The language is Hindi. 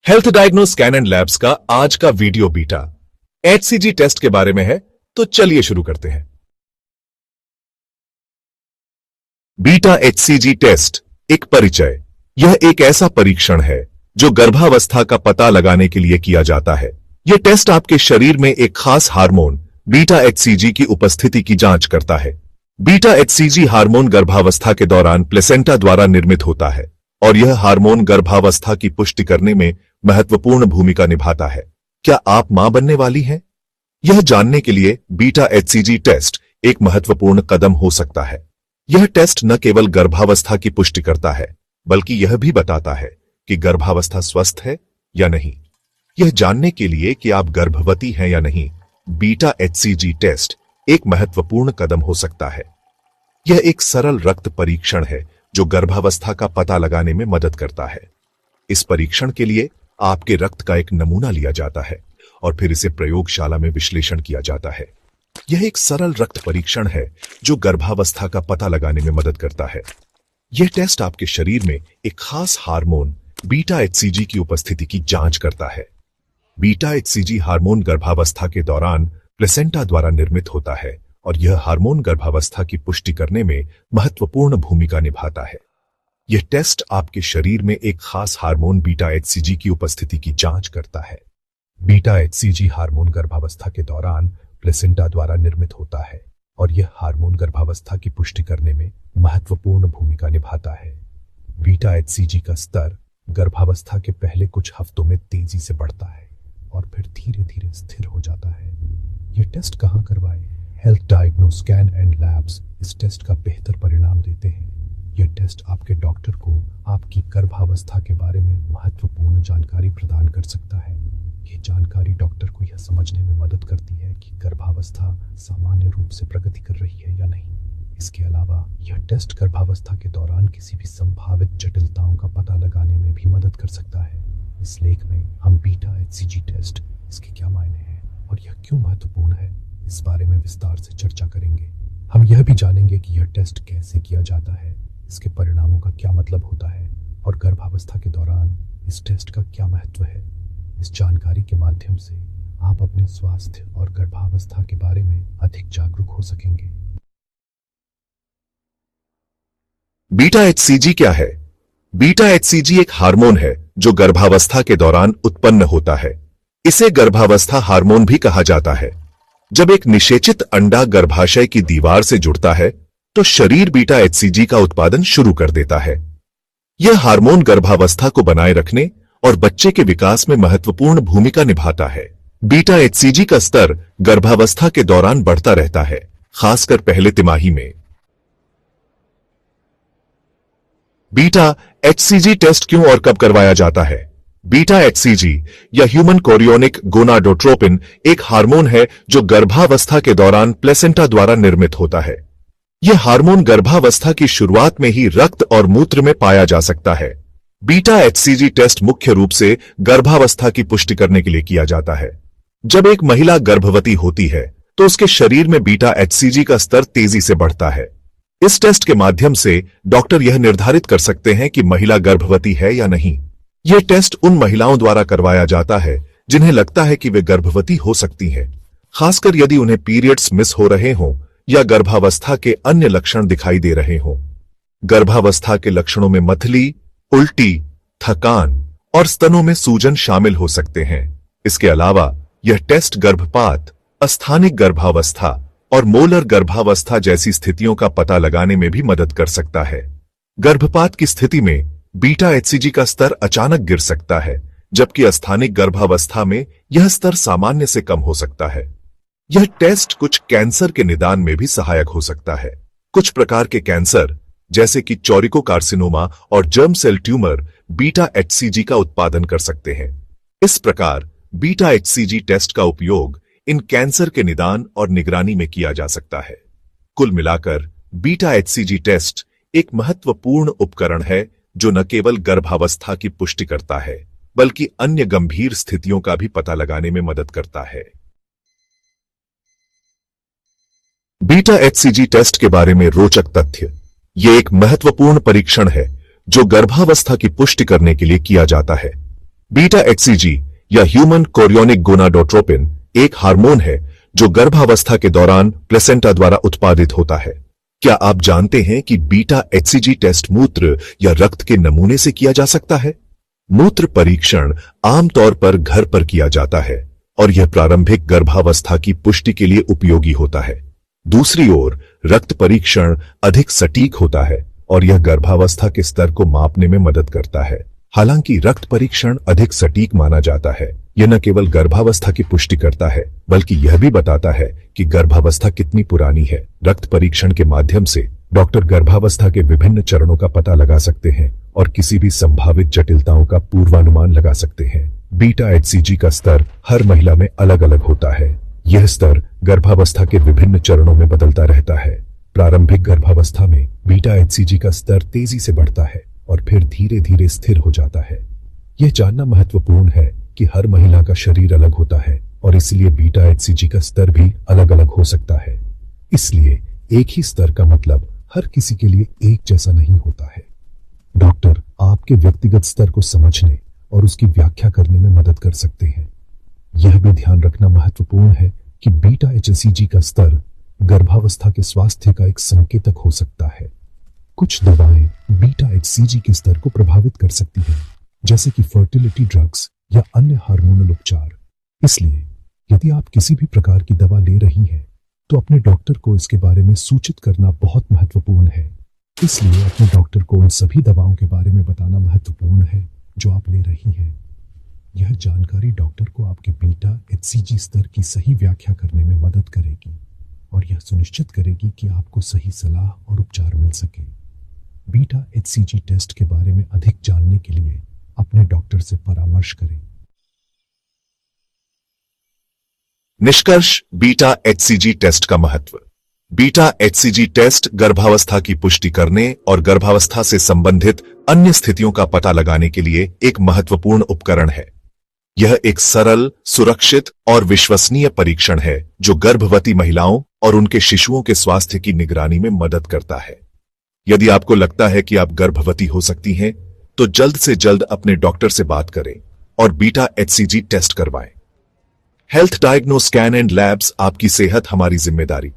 हेल्थ डायग्नो स्कैन एंड लैब्स का आज का वीडियो बीटा एचसीजी टेस्ट के बारे में है, तो चलिए शुरू करते हैं। बीटा एचसीजी टेस्ट एक परिचय। यह एक ऐसा परीक्षण है जो गर्भावस्था का पता लगाने के लिए किया जाता है। यह टेस्ट आपके शरीर में एक खास हार्मोन बीटा एचसीजी की उपस्थिति की जांच करता है। बीटा एचसीजी हार्मोन गर्भावस्था के दौरान प्लेसेंटा द्वारा निर्मित होता है और यह हार्मोन गर्भावस्था की पुष्टि करने में महत्वपूर्ण भूमिका निभाता है। क्या आप मां बनने वाली हैं? यह जानने के लिए बीटा एचसीजी टेस्ट एक महत्वपूर्ण कदम हो सकता है। यह टेस्ट न केवल गर्भावस्था की पुष्टि करता है, बल्कि यह भी बताता है कि गर्भावस्था स्वस्थ है या नहीं। यह जानने के लिए कि आप गर्भवती हैं या नहीं, बीटा एचसीजी टेस्ट एक महत्वपूर्ण कदम हो सकता है। यह एक सरल रक्त परीक्षण है जो गर्भावस्था का पता लगाने में मदद करता है। इस परीक्षण के लिए आपके रक्त का एक नमूना लिया जाता है और फिर इसे प्रयोगशाला में विश्लेषण किया जाता है। यह एक सरल रक्त परीक्षण है जो गर्भावस्था का पता लगाने में मदद करता है। यह टेस्ट आपके शरीर में एक खास हार्मोन बीटा एचसीजी की उपस्थिति की जांच करता है। बीटा एचसीजी हार्मोन गर्भावस्था के दौरान प्लेसेंटा द्वारा निर्मित होता है और यह हार्मोन गर्भावस्था की पुष्टि करने में महत्वपूर्ण भूमिका निभाता है। यह टेस्ट आपके शरीर में एक खास हार्मोन बीटा एचसीजी की उपस्थिति की जांच करता है। बीटा एचसीजी हार्मोन गर्भावस्था के दौरान प्लेसेंटा द्वारा निर्मित होता है और यह हार्मोन गर्भावस्था की पुष्टि करने में महत्वपूर्ण भूमिका निभाता है। बीटा एचसीजी का स्तर गर्भावस्था के पहले कुछ हफ्तों में तेजी से बढ़ता है और फिर धीरे धीरे स्थिर हो जाता है। यह टेस्ट कहां करवाएं? हेल्थ डायग्नो स्कैन एंड लैब्स इस टेस्ट का बेहतर परिणाम देते हैं। यह टेस्ट आपके डॉक्टर को आपकी गर्भावस्था के बारे में महत्वपूर्ण जानकारी प्रदान कर सकता है। यह जानकारी डॉक्टर को यह समझने में मदद करती है कि गर्भावस्था सामान्य रूप से प्रगति कर रही है या नहीं। इसके अलावा यह टेस्ट गर्भावस्था के दौरान किसी भी संभावित जटिलताओं का पता लगाने में भी मदद कर सकता है। इस लेख में हम बीटा एचसीजी टेस्ट, इसके क्या मायने हैं और यह क्यों महत्वपूर्ण है, इस बारे में विस्तार से चर्चा करेंगे। हम यह भी जानेंगे कि यह टेस्ट कैसे किया जाता है, इसके परिणामों का क्या मतलब होता है और गर्भावस्था के दौरान इस टेस्ट का क्या महत्व है। इस जानकारी के माध्यम से आप अपने स्वास्थ्य और गर्भावस्था के बारे में अधिक जागरूक हो सकेंगे। बीटा एचसीजी क्या है? बीटा एचसीजी एक हार्मोन है जो गर्भावस्था के दौरान उत्पन्न होता है। इसे गर्भावस्था हार्मोन भी कहा जाता है। जब एक निषेचित अंडा गर्भाशय की दीवार से जुड़ता है तो शरीर बीटा एचसीजी का उत्पादन शुरू कर देता है। यह हार्मोन गर्भावस्था को बनाए रखने और बच्चे के विकास में महत्वपूर्ण भूमिका निभाता है। बीटा एचसीजी का स्तर गर्भावस्था के दौरान बढ़ता रहता है, खासकर पहले तिमाही में। बीटा एचसीजी टेस्ट क्यों और कब करवाया जाता है? बीटा एचसीजी या ह्यूमन कोरियोनिक गोनाडोट्रोपिन एक हार्मोन है जो गर्भावस्था के दौरान प्लेसेंटा द्वारा निर्मित होता है। यह हार्मोन गर्भावस्था की शुरुआत में ही रक्त और मूत्र में पाया जा सकता है। बीटा एचसीजी टेस्ट मुख्य रूप से गर्भावस्था की पुष्टि करने के लिए किया जाता है। जब एक महिला गर्भवती होती है तो उसके शरीर में बीटा एचसीजी का स्तर तेजी से बढ़ता है। इस टेस्ट के माध्यम से डॉक्टर यह निर्धारित कर सकते हैं कि महिला गर्भवती है या नहीं। यह टेस्ट उन महिलाओं द्वारा करवाया जाता है जिन्हें लगता है कि वे गर्भवती हो सकती हैं, खासकर यदि उन्हें पीरियड्स मिस हो रहे हों या गर्भावस्था के अन्य लक्षण दिखाई दे रहे हों। गर्भावस्था के लक्षणों में मतली, उल्टी, थकान और स्तनों में सूजन शामिल हो सकते हैं। इसके अलावा यह टेस्ट गर्भपात, अस्थानिक गर्भावस्था और मोलर गर्भावस्था जैसी स्थितियों का पता लगाने में भी मदद कर सकता है। गर्भपात की स्थिति में बीटा एचसीजी का स्तर अचानक गिर सकता है, जबकि अस्थानिक गर्भावस्था में यह स्तर सामान्य से कम हो सकता है। यह टेस्ट कुछ कैंसर के निदान में भी सहायक हो सकता है। कुछ प्रकार के कैंसर जैसे कि चौरिको-कार्सिनोमा और germ cell tumour beta HCG का उत्पादन कर सकते हैं। इस प्रकार बीटा एचसीजी टेस्ट का उपयोग इन कैंसर के निदान और निगरानी में किया जा सकता है। कुल मिलाकर बीटा एचसीजी टेस्ट एक महत्वपूर्ण उपकरण है जो न केवल गर्भावस्था की पुष्टि करता है, बल्कि अन्य गंभीर स्थितियों का भी पता लगाने में मदद करता है। बीटा एचसीजी टेस्ट के बारे में रोचक तथ्य। यह एक महत्वपूर्ण परीक्षण है जो गर्भावस्था की पुष्टि करने के लिए किया जाता है। बीटा एचसीजी या ह्यूमन कोरियोनिक गोनाडोट्रोपिन एक हार्मोन है जो गर्भावस्था के दौरान प्लेसेंटा द्वारा उत्पादित होता है। क्या आप जानते हैं कि बीटा एचसीजी टेस्ट मूत्र या रक्त के नमूने से किया जा सकता है? मूत्र परीक्षण आमतौर पर घर पर किया जाता है और यह प्रारंभिक गर्भावस्था की पुष्टि के लिए उपयोगी होता है। दूसरी ओर रक्त परीक्षण अधिक सटीक होता है और यह गर्भावस्था के स्तर को मापने में मदद करता है। हालांकि रक्त परीक्षण अधिक सटीक माना जाता है, यह न केवल गर्भावस्था की पुष्टि करता है बल्कि यह भी बताता है कि गर्भावस्था कितनी पुरानी है। रक्त परीक्षण के माध्यम से डॉक्टर गर्भावस्था के विभिन्न चरणों का पता लगा सकते हैं और किसी भी संभावित जटिलताओं का पूर्वानुमान लगा सकते हैं। बीटा एचसीजी का स्तर हर महिला में अलग अलग होता है। यह स्तर गर्भावस्था के विभिन्न चरणों में बदलता रहता है। प्रारंभिक गर्भावस्था में बीटा एचसीजी का स्तर तेजी से बढ़ता है और फिर धीरे धीरे स्थिर हो जाता है। यह जानना महत्वपूर्ण है कि हर महिला का शरीर अलग होता है और इसलिए बीटा एचसीजी का स्तर भी अलग अलग हो सकता है। इसलिए एक ही स्तर का मतलब हर किसी के लिए एक जैसा नहीं होता है। डॉक्टर आपके व्यक्तिगत स्तर को समझने और उसकी व्याख्या करने में मदद कर सकते हैं। यह भी ध्यान रखना महत्वपूर्ण है कि बीटा एचसीजी का स्तर गर्भावस्था के स्वास्थ्य का एक संकेतक हो सकता है। कुछ दवाएं बीटा एचसीजी के स्तर को प्रभावित कर सकती हैं, जैसे कि फर्टिलिटी ड्रग्स या अन्य हार्मोनल उपचार। इसलिए यदि आप किसी भी प्रकार की दवा ले रही हैं, तो अपने डॉक्टर को इसके बारे में सूचित करना बहुत महत्वपूर्ण है। इसलिए अपने डॉक्टर को उन सभी दवाओं के बारे में बताना महत्वपूर्ण है जो आप ले रही हैं। यह जानकारी डॉक्टर को आपके बीटा एचसीजी स्तर की सही व्याख्या करने में मदद करेगी और यह सुनिश्चित करेगी कि आपको सही सलाह और उपचार मिल सके। बीटा एचसीजी टेस्ट के बारे में अधिक जानने के लिए अपने डॉक्टर से परामर्श करें। निष्कर्ष बीटा एचसीजी टेस्ट का महत्व। बीटा एचसीजी टेस्ट गर्भावस्था की पुष्टि करने और गर्भावस्था से संबंधित अन्य स्थितियों का पता लगाने के लिए एक महत्वपूर्ण उपकरण है। यह एक सरल, सुरक्षित और विश्वसनीय परीक्षण है जो गर्भवती महिलाओं और उनके शिशुओं के स्वास्थ्य की निगरानी में मदद करता है। यदि आपको लगता है कि आप गर्भवती हो सकती हैं, तो जल्द से जल्द अपने डॉक्टर से बात करें और बीटा एचसीजी टेस्ट करवाएं। हेल्थ डायग्नो स्कैन एंड लैब्स, आपकी सेहत हमारी जिम्मेदारी।